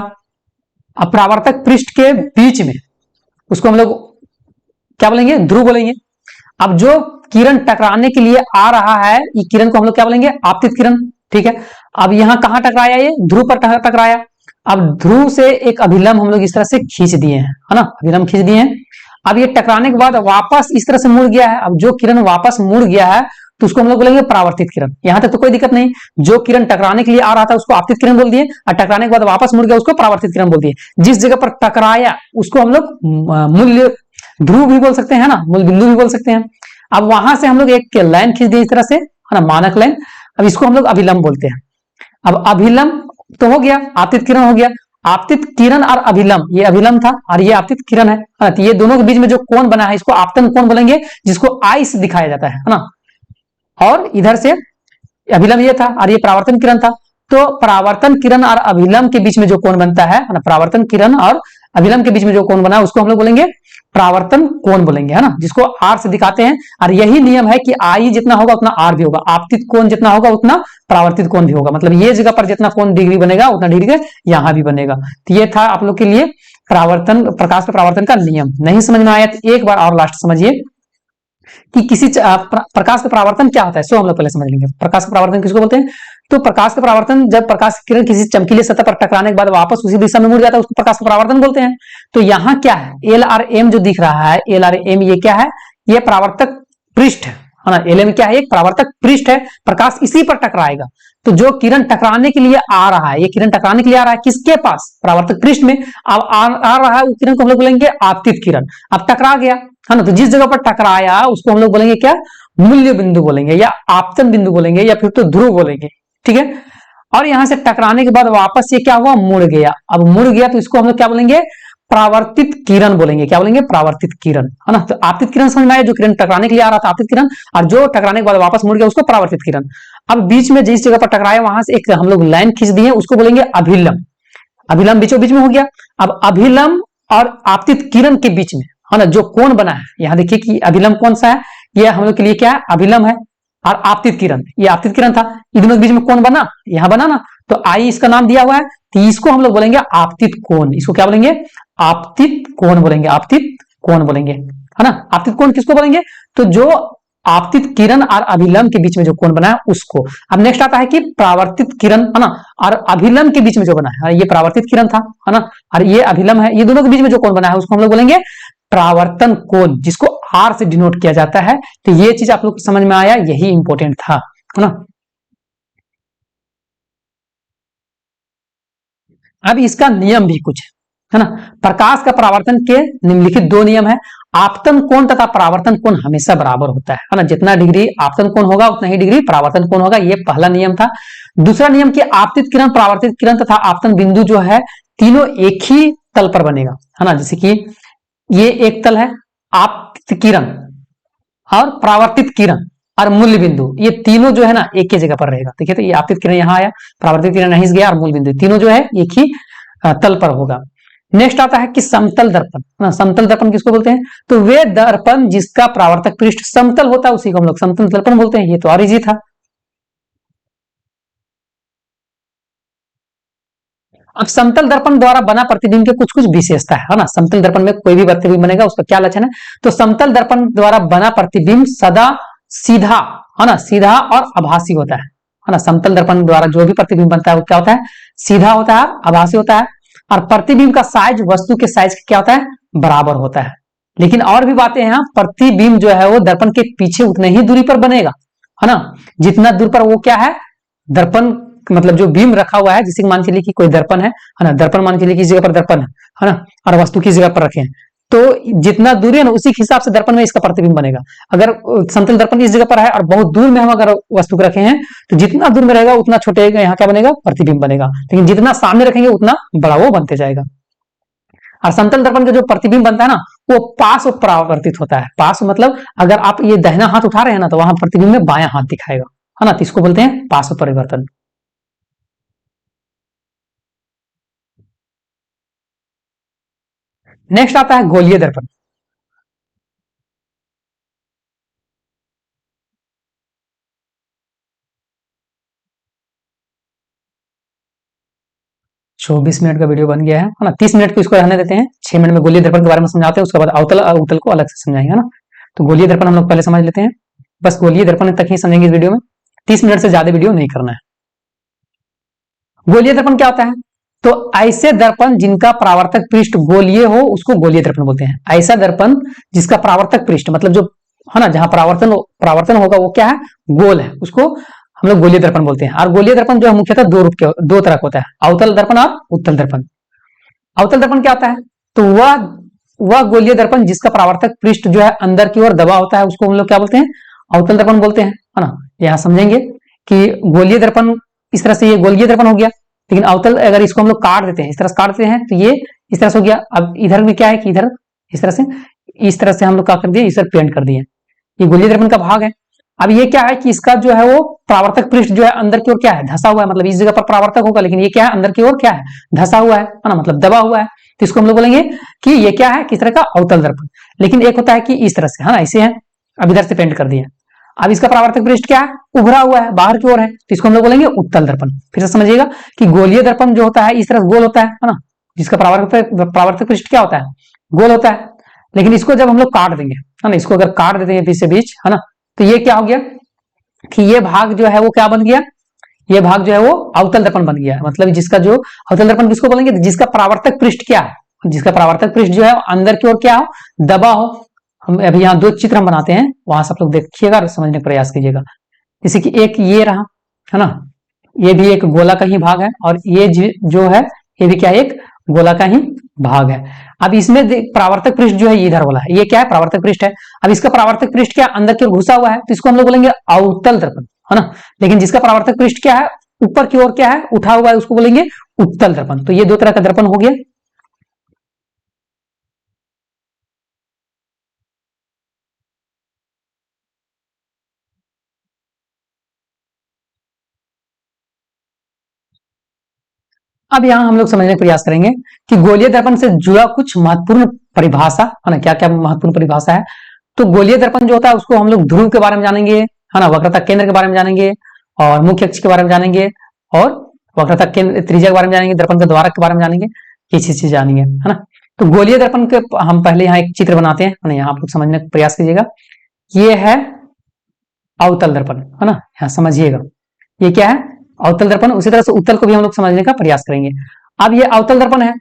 S1: अब परावर्तक पृष्ठ के बीच में उसको हम लोग क्या बोलेंगे, ध्रुव बोलेंगे। अब जो किरण टकराने के लिए आ रहा है, ये किरण को हम लोग क्या बोलेंगे, आपतित किरण। ठीक है, अब यहां कहां टकराया, ये ध्रुव पर टकराया। अब ध्रुव से एक अभिलंब हम लोग इस तरह से खींच दिए हैं, है ना, अभिलंब खींच दिए हैं। अब ये टकराने के बाद वापस इस तरह से मुड़ गया है। अब जो किरण वापस मुड़ गया है तो उसको हम लोग बोलेंगे परावर्तित किरण। यहां तक तो कोई दिक्कत नहीं, जो किरण टकराने के लिए आ रहा था उसको आपतित किरण बोल दिए, और टकराने के बाद वापस मुड़ गया उसको परावर्तित किरण बोल दिए। जिस जगह पर टकराया उसको हम लोग मूल्य ध्रुव भी बोल सकते हैं ना, मूल बिंदु भी बोल सकते हैं। अब वहां से हम लोग एक लाइन खींच दी इस तरह से, है ना, मानक लाइन। अब इसको हम लोग अभिलंब बोलते हैं। अब अभिलंब तो हो गया, आपतित किरण हो गया। आपतित किरण और अभिलंब, ये अभिलंब था और ये आपतित किरण है, तो ये दोनों के बीच में जो कोण बना है इसको आपतन कोण बोलेंगे, जिसको आई से दिखाया जाता है ना। और इधर से अभिलंब ये था और ये परावर्तन किरण था। तो परावर्तन किरण और अभिलंब के बीच में जो कोण बनता है ना, परावर्तन किरण और अभिलंब के बीच में जो कोण बना है उसको हम लोग बोलेंगे परावर्तन कोण बोलेंगे, है ना, जिसको आर से दिखाते हैं। और यही नियम है कि आई जितना होगा उतना आर भी होगा, आपतित कोण जितना होगा उतना परावर्तित कोण भी होगा। मतलब ये जगह पर जितना कोण डिग्री बनेगा उतना डिग्री यहां भी बनेगा। तो ये था आप लोग के लिए परावर्तन, प्रकाश का परावर्तन का नियम। नहीं समझ में आया तो एक बार और लास्ट समझिए कि किसी प्रकाश का परावर्तन क्या होता है, सो हम लोग पहले समझ लेंगे। प्रकाश का परावर्तन किसको बोलते हैं? तो प्रकाश का परावर्तन, जब प्रकाश की किरण किसी चमकीले सतह पर टकराने के बाद वापस उसी दिशा में मुड़ जाता है उसको प्रकाश का परावर्तन बोलते हैं। तो यहाँ क्या है, एल आर एम जो दिख रहा है, एल आर एम ये क्या है, ये परावर्तक पृष्ठ है ना। एल एम क्या है, एक परावर्तक पृष्ठ है, प्रकाश इसी पर टकराएगा। तो जो किरण टकराने के लिए आ रहा है, ये किरण टकराने के लिए आ रहा है किसके पास, परावर्तक पृष्ठ में। अब आ रहा है, उस किरण को हम लोग बोलेंगे आपतित किरण। अब टकरा गया, है ना, तो जिस जगह पर टकराया उसको हम लोग बोलेंगे क्या, मूल्य बिंदु बोलेंगे, या आपतन बिंदु बोलेंगे, या फिर तो ध्रुव बोलेंगे, ठीक है। और यहां से टकराने के बाद वापस ये क्या हुआ, मुड़ गया। अब मुड़ गया तो इसको हम लोग क्या बोलेंगे, परावर्तित किरण बोलेंगे। क्या बोलेंगे, परावर्तित किरण, है ना। तो आपतित किरण समझ में आया, जो किरण टकराने के लिए आ रहा था आपतित किरण, और जो टकराने के बाद वापस मुड़ गया उसको परावर्तित किरण। अब बीच में जिस जगह पर टकराया वहां से एक हम लोग लाइन खींच दिए, उसको बोलेंगे अभिलंब। अभिलंब बीचों बीच में हो गया। अब अभिलंब और आपतित किरण के बीच में, है ना, जो कोण बना है, यहां देखिए कि अभिलंब कौन सा है, यह हम लोग के लिए क्या है, अभिलंब है। और आपतित किरण, ये आपतित किरण था, इन दोनों के बीच में कोण बना, यहां बना ना, तो आई इसका नाम दिया हुआ है, तो इसको हम लोग बोलेंगे आपतित कोण। इसको क्या बोलेंगे, आपतित कोण बोलेंगे, आपतित कोण बोलेंगे, है ना। आपतित कोण किसको बोलेंगे, तो जो आपतित किरण और अभिलंब के बीच में जो कोण बना है उसको। अब नेक्स्ट आता है कि परावर्तित किरण, है ना, और अभिलंब के बीच में जो बना है, ये परावर्तित किरण था, है ना, और ये अभिलंब है, ये दोनों के बीच में जो कोण बना है उसको हम लोग बोलेंगे परावर्तन कोण, जिसको आर से डिनोट किया जाता है। तो ये चीज आप लोग को समझ में आया, यही इंपॉर्टेंट था, है ना। अब इसका नियम भी कुछ है ना। प्रकाश का परावर्तन के निम्नलिखित दो नियम है। आपतन कोण तथा परावर्तन कोण हमेशा बराबर होता है ना। जितना डिग्री आपतन कोण होगा उतना ही डिग्री परावर्तन कोण होगा, ये पहला नियम था। दूसरा नियम कि आपतित किरण, परावर्तित किरण तथा आपतन बिंदु जो है तीनों एक ही तल पर बनेगा, है ना। जैसे कि ये एक तल है, आपतित किरण और परावर्तित किरण और मूल्य बिंदु, ये तीनों जो है ना एक ही जगह पर रहेगा। देखिए, तो ये आपतित किरण यहाँ आया, परावर्तित किरण नहीं गया, और मूल बिंदु तीनों जो है एक ही तल पर होगा। नेक्स्ट आता है कि समतल दर्पण ना। समतल दर्पण किसको बोलते हैं, तो वे दर्पण जिसका परावर्तक पृष्ठ समतल होता है उसी को हम लोग समतल दर्पण बोलते हैं। ये तो और इजी था। अब समतल दर्पण द्वारा बना प्रतिबिंब के कुछ कुछ विशेषता है ना। समतल दर्पण में कोई भी प्रतिबिंब बनेगा उसका क्या लक्षण है, तो समतल दर्पण द्वारा बना प्रतिबिंब सदा सीधा, है ना, सीधा और आभासी होता है ना। समतल दर्पण द्वारा जो भी प्रतिबिंब बनता है वो क्या होता है, सीधा होता है, आभासी होता है। और प्रतिबिंब का साइज वस्तु के साइज का क्या होता है, बराबर होता है। लेकिन और भी बातें हैं, प्रतिबिंब जो है वो दर्पण के पीछे उतने ही दूरी पर बनेगा, है ना, जितना दूर पर वो क्या है, दर्पण मतलब जो बीम रखा हुआ है, जैसे मान के लिए कि कोई दर्पण है ना, दर्पण मान के लिए किस जगह पर दर्पण है ना, और वस्तु किस जगह पर रखे हैं, तो जितना दूरी है ना उसी के हिसाब से दर्पण में इसका प्रतिबिंब बनेगा। अगर समतल दर्पण इस जगह पर है और बहुत दूर में हम अगर वस्तु को रखे हैं तो जितना दूर में रहेगा उतना छोटे यहाँ क्या बनेगा, प्रतिबिंब बनेगा। लेकिन जितना सामने रखेंगे उतना बड़ा वो बनते जाएगा। और समतल दर्पण का जो प्रतिबिंब बनता है ना वो पार्श्व परावर्तित होता है। पार्श्व मतलब अगर आप ये दाहिना हाथ उठा रहे हैं ना तो वहां प्रतिबिंब में बायां हाथ दिखाएगा, है ना, तो इसको बोलते हैं पार्श्व परिवर्तन। नेक्स्ट आता है गोलीय दर्पण। चौबीस मिनट का वीडियो बन गया है ना। 30 मिनट को इसको रहने देते हैं, 6 मिनट में गोलीय दर्पण के बारे में समझाते हैं, उसके बाद अवतल अवतल को अलग से समझाएंगे, है ना। तो गोलीय दर्पण हम लोग पहले समझ लेते हैं, बस गोलीय दर्पण तक ही समझेंगे इस वीडियो में, 30 मिनट से ज्यादा वीडियो नहीं करना है। गोलीय दर्पण क्या होता है, तो ऐसे दर्पण जिनका परावर्तक पृष्ठ गोलीय हो उसको गोलीय दर्पण बोलते हैं। ऐसा दर्पण जिसका परावर्तक पृष्ठ मतलब जो है ना, जहां परावर्तन होगा वो क्या है, गोल है, उसको हम लोग गोलीय दर्पण बोलते हैं। और गोलीय दर्पण जो है मुख्यतः दो तरह का होता है, अवतल दर्पण और उत्तल दर्पण। अवतल दर्पण क्या होता है, तो वह गोलीय दर्पण जिसका परावर्तक पृष्ठ जो है अंदर की ओर दबा होता है, उसको हम लोग क्या बोलते हैं, अवतल दर्पण बोलते हैं, है ना। यहां समझेंगे कि गोलीय दर्पण इस तरह से ये गोलीय दर्पण हो गया, लेकिन अवतल अगर इसको हम लोग काट देते हैं, इस तरह से काट देते हैं, तो ये इस तरह से हो गया। अब इधर भी क्या है कि इधर इस तरह से हम लोग क्या कर दिए, इस तरह पेंट कर दिए, ये गोलीय दर्पण का भाग है। अब ये क्या है कि इसका जो है वो परावर्तक पृष्ठ जो है अंदर की ओर क्या है, धसा हुआ है, मतलब इस जगह पर परावर्तक होगा, लेकिन ये क्या है, अंदर की ओर क्या है, धसा हुआ है ना, मतलब दबा हुआ है। तो इसको हम लोग बोलेंगे कि ये क्या है, किस तरह का, अवतल दर्पण। लेकिन एक होता है कि इस तरह से, है ना, ऐसे है, अब इधर से पेंट कर दिया। अब इसका परावर्तक पृष्ठ क्या है, उभरा हुआ है, बाहर की ओर है, तो इसको हम लोग बोलेंगे उत्तल दर्पण। फिर से समझिएगा कि गोलीय दर्पण जो होता है इस तरह गोल होता है ना, जिसका परावर्तक पृष्ठ क्या होता है, गोल होता है। लेकिन इसको जब हम लोग काट देंगे, है ना, इसको अगर काट देते हैं बीच से बीच, है ना, तो ये क्या हो गया कि ये भाग जो है वो क्या बन गया, ये भाग जो है वो अवतल दर्पण बन गया। मतलब जिसका जो अवतल दर्पण किसको बोलेंगे, जिसका परावर्तक पृष्ठ क्या है, जिसका परावर्तक पृष्ठ जो है अंदर की ओर क्या हो, दबा हो। हम अभी यहाँ दो चित्र हम बनाते हैं, वहां से आप लोग देखिएगा और समझने का प्रयास कीजिएगा। जैसे कि एक ये रहा, है ना, ये भी एक गोला का ही भाग है, और ये जो है ये भी क्या है, एक गोला का ही भाग है। अब इसमें परावर्तक पृष्ठ जो है ये इधर वाला है, ये क्या है, परावर्तक पृष्ठ है। अब इसका परावर्तक पृष्ठ क्या अंदर की ओर घुसा हुआ है, तो इसको हम लोग बोलेंगे अवतल दर्पण, है ना। लेकिन जिसका परावर्तक पृष्ठ क्या है, ऊपर की ओर क्या है, उठा हुआ है, उसको बोलेंगे उत्तल दर्पण। तो ये दो तरह का दर्पण हो गया। अब यहां हम लोग समझने का प्रयास करेंगे कि गोलीय दर्पण से जुड़ा कुछ महत्वपूर्ण परिभाषा, है ना, क्या क्या महत्वपूर्ण परिभाषा है। तो गोलीय दर्पण जो होता है उसको हम लोग ध्रुव के बारे में जानेंगे, है ना, वक्रता केंद्र के बारे में जानेंगे, और मुख्य अक्ष के बारे में जानेंगे, और वक्रता केंद्र त्रिज्या के बारे में जानेंगे, दर्पण के द्वारक के बारे में जानेंगे, ये चीज जानेंगे, है ना। तो गोलीय दर्पण के हम पहले यहाँ एक चित्र बनाते हैं, यहाँ आप लोग समझने का प्रयास कीजिएगा। ये है अवतल दर्पण, है ना, यहाँ समझिएगा ये क्या है, अवतल दर्पण। उसी तरह से उत्तल को भी हम लोग समझने का प्रयास करेंगे। अब ये अवतल दर्पण है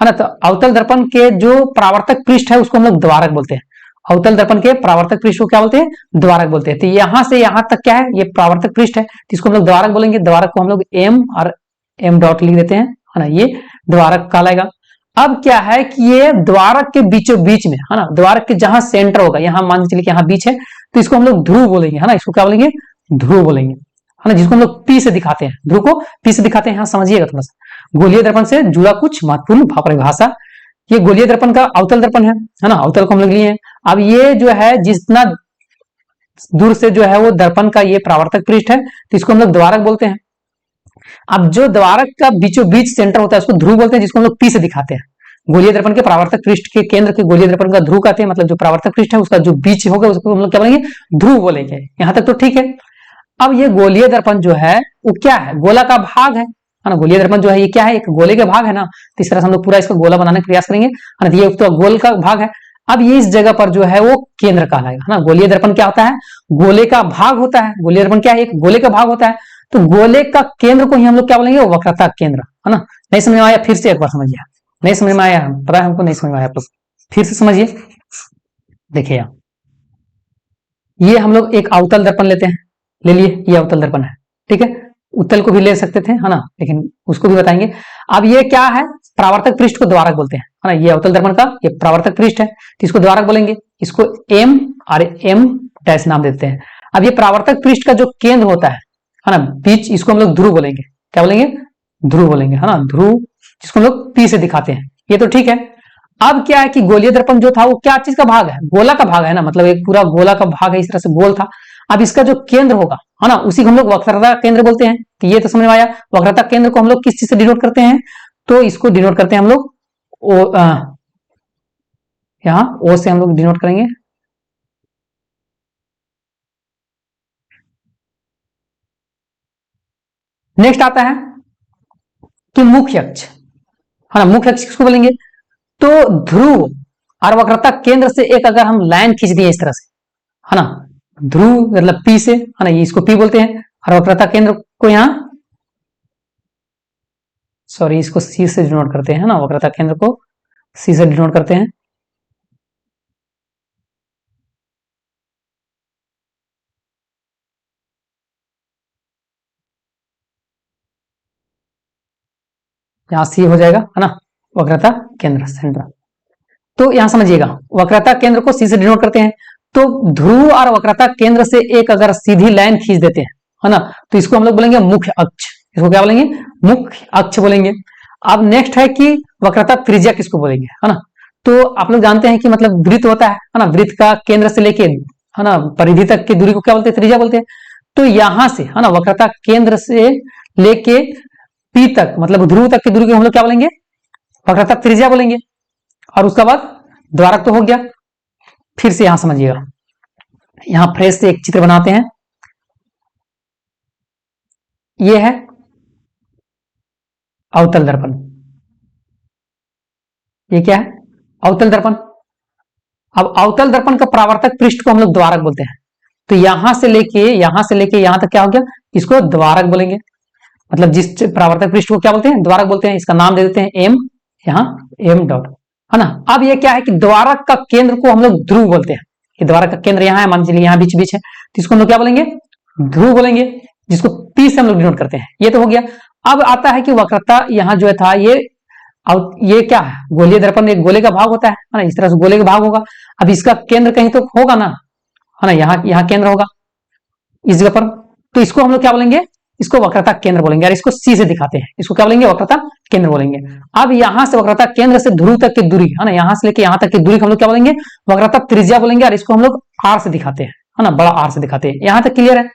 S1: ना, तो अवतल दर्पण के जो परावर्तक पृष्ठ है उसको हम लोग द्वारक बोलते हैं। अवतल दर्पण के परावर्तक पृष्ठ को क्या बोलते हैं, द्वारक बोलते हैं। तो यहां से यहां तक क्या है, ये परावर्तक पृष्ठ है, तो इसको हम लोग द्वारक बोलेंगे। द्वारक को हम लोग एम और एम डॉट लिख देते हैं, है ना, ये द्वारक कहलाएगा। अब क्या है कि ये द्वारक के बीचों बीच में, है ना, द्वारक के जहां सेंटर होगा, यहां मान के चलिए कि यहाँ बीच है, तो इसको हम लोग ध्रुव बोलेंगे, है ना, इसको क्या बोलेंगे, ध्रुव बोलेंगे, है ना, जिसको हम लोग पी से दिखाते हैं, ध्रुव को पी से दिखाते हैं। यहाँ समझिएगा थोड़ा सा, गोलीय दर्पण से जुड़ा कुछ महत्वपूर्ण परिभाषा। ये गोलीय दर्पण का अवतल दर्पण है ना, अवतल को हम लोग लिए हैं। अब ये जो है जितना दूर से जो है वो दर्पण का ये परावर्तक पृष्ठ है, तो इसको हम लोग द्वारक बोलते हैं। अब जो द्वारक का बीचों बीच सेंटर होता है उसको ध्रुव बोलते हैं, जिसको हम लोग पी से दिखाते हैं। गोलीय दर्पण के परावर्तक पृष्ठ के केंद्र के गोलीय दर्पण का ध्रुव कहते हैं, मतलब जो परावर्तक पृष्ठ है उसका जो बीच होगा उसको हम लोग क्या बोलेंगे, ध्रुव बोलेंगे। यहां तक तो ठीक है। अब ये गोलीय दर्पण जो है वो क्या है, गोला का भाग है ना। गोलीय दर्पण जो है ये क्या है, एक गोले के भाग है ना, तो इस तरह से हम लोग पूरा इसका गोला बनाने का प्रयास करेंगे, है ना। ये तो गोल का भाग है। अब ये इस जगह पर जो है वो केंद्र कहलाएगा, है ना। गोलीय दर्पण क्या होता है, गोले का भाग होता है। गोलीय दर्पण क्या है, एक गोले का भाग होता है। तो गोले का केंद्र को ही हम लोग क्या बोलेंगे, वक्रता केंद्र, है ना। नहीं समझ में आया, फिर से एक बार समझिए। नहीं समझ में आया, पता है हमको नहीं समझ में आया, फिर से समझिए। देखिए ये हम लोग एक अवतल दर्पण लेते हैं, ले लिए, ये अवतल दर्पण है, ठीक है। उत्तल को भी ले सकते थे, है ना, लेकिन उसको भी बताएंगे। अब ये क्या है, परावर्तक पृष्ठ को द्वारक बोलते हैं, है ना। ये अवतल दर्पण का ये परावर्तक पृष्ठ है, तो इसको द्वारक बोलेंगे। इसको एम और एम डैश नाम देते हैं। अब ये परावर्तक पृष्ठ का जो केंद्र होता है ना, बीच, इसको हम लोग ध्रुव बोलेंगे। क्या बोलेंगे, ध्रुव बोलेंगे, है ना, ध्रुव, जिसको हम लोग पी से दिखाते हैं। ये तो ठीक है। अब क्या है कि गोलीय दर्पण जो था वो क्या चीज का भाग है, गोला का भाग है ना, मतलब एक पूरा गोला का भाग है, इस तरह से गोल था। अब इसका जो केंद्र होगा, है ना, उसी को हम लोग वक्रता केंद्र बोलते हैं। तो ये तो समझ में आया। वक्रता केंद्र को हम लोग किस चीज से डिनोट करते हैं, तो इसको डिनोट करते हैं हम लोग ओ, यहाँ ओ से हम लोग डिनोट करेंगे। नेक्स्ट आता है कि मुख्य अक्ष, है ना। मुख्य अक्ष किसको बोलेंगे, तो ध्रुव और वक्रता केंद्र से एक अगर हम लाइन खींच दिए इस तरह से, है ना, ध्रुव मतलब पी से, है ना, ये इसको पी बोलते हैं। और वक्रता केंद्र को यहाँ, सॉरी, इसको सी से डिनोट करते हैं, ना, वक्रता केंद्र को सी से डिनोट करते हैं। यहाँ सी हो जाएगा, है ना, वक्रता केंद्र सेंटर। तो यहां समझिएगा, वक्रता केंद्र को सी से डिनोट करते हैं। तो ध्रुव और वक्रता केंद्र से एक अगर सीधी लाइन खींच देते हैं, है ना, तो इसको हम लोग बोलेंगे मुख्य अक्ष। इसको क्या बोलेंगे? मुख्य अक्ष बोलेंगे। अब नेक्स्ट है कि वक्रता त्रिज्या किसको बोलेंगे, है ना। तो आप लोग जानते हैं कि मतलब वृत्त होता है ना, वृत्त का केंद्र से लेके, है ना, परिधि तक की दूरी को क्या बोलते हैं? त्रिज्या बोलते हैं। तो यहां से, है ना, वक्रता केंद्र से लेके पी तक, मतलब ध्रुव तक की दूरी को हम लोग क्या बोलेंगे? वक्रता त्रिज्या बोलेंगे। और उसके बाद द्वारक तो हो गया। फिर से यहां समझिएगा, यहां फ्रेश से एक चित्र बनाते हैं। ये है अवतल दर्पण। ये क्या है? अवतल दर्पण। अब अवतल दर्पण का परावर्तक पृष्ठ को हम लोग द्वारक बोलते हैं। तो यहां से लेके यहां तक क्या हो गया? इसको द्वारक बोलेंगे। मतलब जिस परावर्तक पृष्ठ को क्या बोलते हैं? द्वारक बोलते हैं। इसका नाम दे देते हैं एम, यहां एम डॉट, है ना। अब ये क्या है कि द्वारक का केंद्र को हम लोग ध्रुव बोलते हैं। कि द्वारक का केंद्र यहां है, मान लीजिए यहां बीच बीच है, तो इसको हम लोग क्या बोलेंगे? ध्रुव बोलेंगे, जिसको पी से हम लोग डिनोट करते हैं। ये तो हो गया। अब आता है कि वक्रता यहां जो है था, ये क्या है? गोलीय दर्पण एक गोले का भाग होता है ना, इस तरह से गोले का भाग होगा। अब इसका केंद्र कहीं तो होगा ना, है ना, यहाँ केंद्र होगा इस जगह पर। तो इसको हम लोग क्या बोलेंगे? इसको वक्रता केंद्र बोलेंगे। और इसको सी से दिखाते हैं, इसको क्या बोलेंगे? वक्रता केंद्र बोलेंगे। अब यहां से वक्रता केंद्र से ध्रुव तक की दूरी, है ना, यहां से लेके यहां तक की दूरी हम लोग क्या बोलेंगे? वक्रता त्रिज्या बोलेंगे। और इसको हम लोग आर से दिखाते हैं, है ना, बड़ा आर से दिखाते हैं। यहां तक क्लियर है?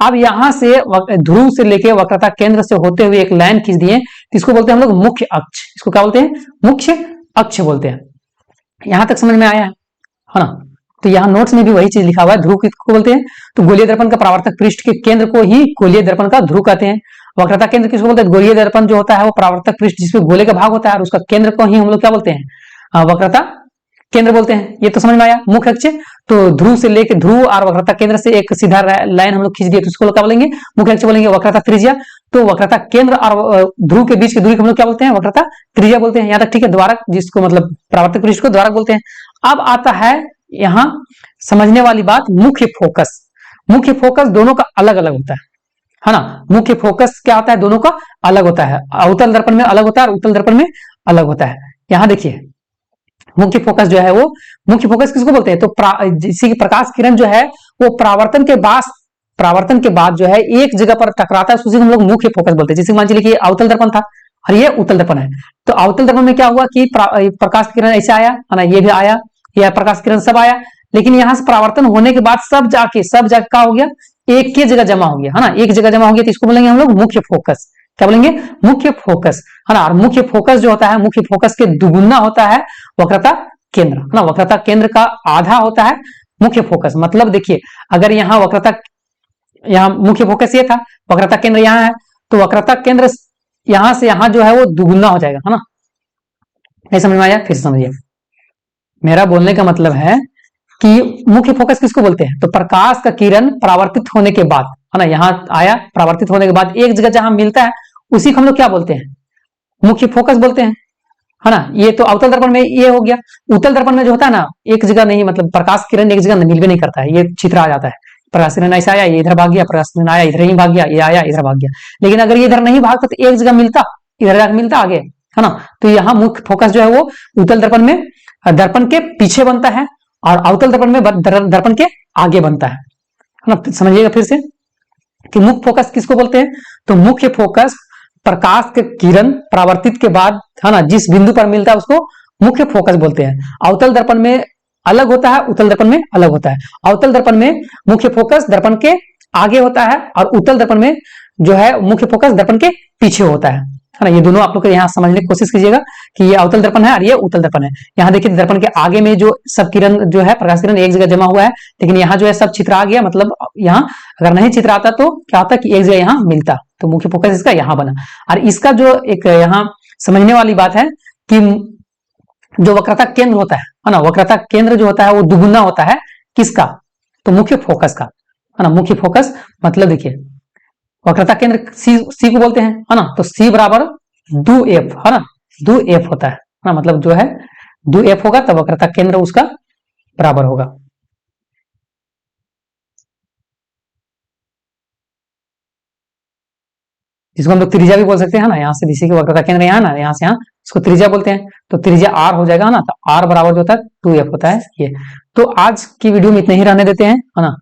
S1: अब यहां से ध्रुव से लेके वक्रता केंद्र से होते हुए एक लाइन खींच दिए, तो इसको बोलते हैं हम लोग मुख्य अक्ष। इसको क्या बोलते हैं? मुख्य अक्ष बोलते हैं। यहां तक समझ में आया है ना। तो यहाँ नोट्स में भी वही चीज लिखा हुआ है। ध्रुव किसको बोलते हैं? तो गोलीय दर्पण का परावर्तक पृष्ठ के केंद्र को ही गोलीय दर्पण का ध्रुव कहते हैं। वक्रता केंद्र किसको बोलते हैं? गोलीय दर्पण जो होता है वो परावर्तक पृष्ठ जिसमें गोले का भाग होता है, और उसका केंद्र को ही हम लोग क्या बोलते हैं? वक्रता केंद्र बोलते हैं। ये तो समझ में आया, मुख्य अक्ष। तो ध्रुव से लेकर ध्रुव और वक्रता केंद्र से एक सीधा लाइन हम लोग खींच दिए, तो उसको क्या बोलेंगे? मुख्य अक्ष बोलेंगे। वक्रता त्रिज्या, तो वक्रता केंद्र और ध्रुव के बीच की दूरी को हम लोग क्या बोलते हैं? वक्रता त्रिज्या बोलते हैं। यहाँ तक ठीक है। द्वारक, जिसको मतलब परावर्तक पृष्ठ को द्वारक बोलते हैं। अब आता है यहां समझने वाली बात, मुख्य फोकस। मुख्य फोकस दोनों का अलग अलग होता है ना। मुख्य फोकस क्या होता है? दोनों का अलग होता है। अवतल दर्पण में अलग होता है और उत्तल दर्पण में अलग होता है। यहां देखिए, मुख्य फोकस जो है वो, मुख्य फोकस किसको बोलते हैं? तो जैसे कि प्रकाश किरण जो है वो परावर्तन के बाद जो है एक जगह पर टकराता है, उसी को हम लोग मुख्य फोकस बोलते हैं। जैसे मान लीजिए कि अवतल दर्पण था और ये उत्तल दर्पण है। तो अवतल दर्पण में क्या हुआ कि प्रकाश किरण ऐसे आया, है ना, ये भी आया, यह प्रकाश किरण सब आया, लेकिन यहां से परावर्तन होने के बाद सब जाके क्या हो गया? एक ही जगह जमा हो गया, है ना, एक जगह जमा हो गया। तो इसको बोलेंगे हम लोग मुख्य फोकस। क्या बोलेंगे? मुख्य फोकस, है ना। और मुख्य फोकस जो होता है, मुख्य फोकस के दुगुना होता है वक्रता केंद्र, है ना। वक्रता केंद्र का आधा होता है मुख्य फोकस। मतलब देखिए, अगर यहाँ मुख्य फोकस ये था, वक्रता केंद्र यहाँ है, तो वक्रता केंद्र यहां से यहां जो है वो दुगुना हो जाएगा, है ना। नहीं समझ में आया? फिर समझिए, मेरा बोलने का मतलब है कि मुख्य फोकस किसको बोलते हैं? तो प्रकाश का किरण परावर्तित होने के बाद, है ना, यहां आया, परावर्तित होने के बाद एक जगह जहां मिलता है उसी को हम लोग क्या बोलते हैं? मुख्य फोकस बोलते हैं, है ना। ये तो अवतल दर्पण में ये हो गया। उत्तल दर्पण में जो होता है ना, एक जगह नहीं, मतलब प्रकाश किरण एक जगह मिलवे नहीं करता है, ये चित्र आ जाता है। प्रकाश किरण ऐसा आया, ये इधर भाग गया, प्रकाश किरण आया, इधर ही भाग गया, ये आया, इधर भाग गया। लेकिन अगर ये इधर नहीं भागता तो एक जगह मिलता, इधर जाकर मिलता आगे, है ना। तो यहाँ मुख्य फोकस जो है वो उत्तल दर्पण में दर्पण के पीछे बनता है, और अवतल दर्पण में दर्पण के आगे बनता है ना। समझिएगा फिर से कि मुख्य फोकस किसको बोलते हैं? तो मुख्य फोकस प्रकाश के किरण परावर्तित के बाद, है ना, जिस बिंदु पर मिलता है उसको मुख्य फोकस बोलते हैं। अवतल दर्पण में अलग होता है, उत्तल दर्पण में अलग होता है। अवतल दर्पण में मुख्य फोकस दर्पण के आगे होता है, और उत्तल दर्पण में जो है मुख्य फोकस दर्पण के पीछे होता है ना। ये दोनों आप लोग यहाँ समझने की कोशिश कीजिएगा कि ये अवतल दर्पण है और ये उत्तल दर्पण है। यहाँ देखिए, दर्पण के आगे में जो सब किरण जो है, प्रकाश किरण एक जगह जमा हुआ है, लेकिन यहाँ जो है सब चित्र आ गया। मतलब यहाँ अगर नहीं चित्र आता तो क्या होता कि एक जगह यहाँ मिलता, तो मुख्य फोकस इसका यहाँ बना। और इसका जो एक यहाँ समझने वाली बात है कि जो वक्रता केंद्र होता है ना, वक्रता केंद्र जो होता है वो दुगुना होता है किसका? तो मुख्य फोकस का, है ना। मुख्य फोकस मतलब देखिए, वक्रता केंद्र सी को बोलते हैं, है ना। तो सी बराबर 2f, है ना, 2f होता है ना। मतलब जो है 2f होगा तब वक्रता केंद्र उसका बराबर होगा। जिसको हम लोग त्रिज्या भी बोल सकते हैं ना, यहाँ से बीसी के वक्र का केंद्र यहाँ ना, यहाँ से यहाँ इसको त्रिज्या बोलते हैं, तो त्रिज्या आर हो जाएगा ना, तो आर बराबर जो होता है 2f होता है ये। तो आज की वीडियो में इतने ही रहने देते हैं, है ना,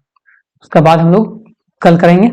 S1: उसके बाद हम लोग कल करेंगे।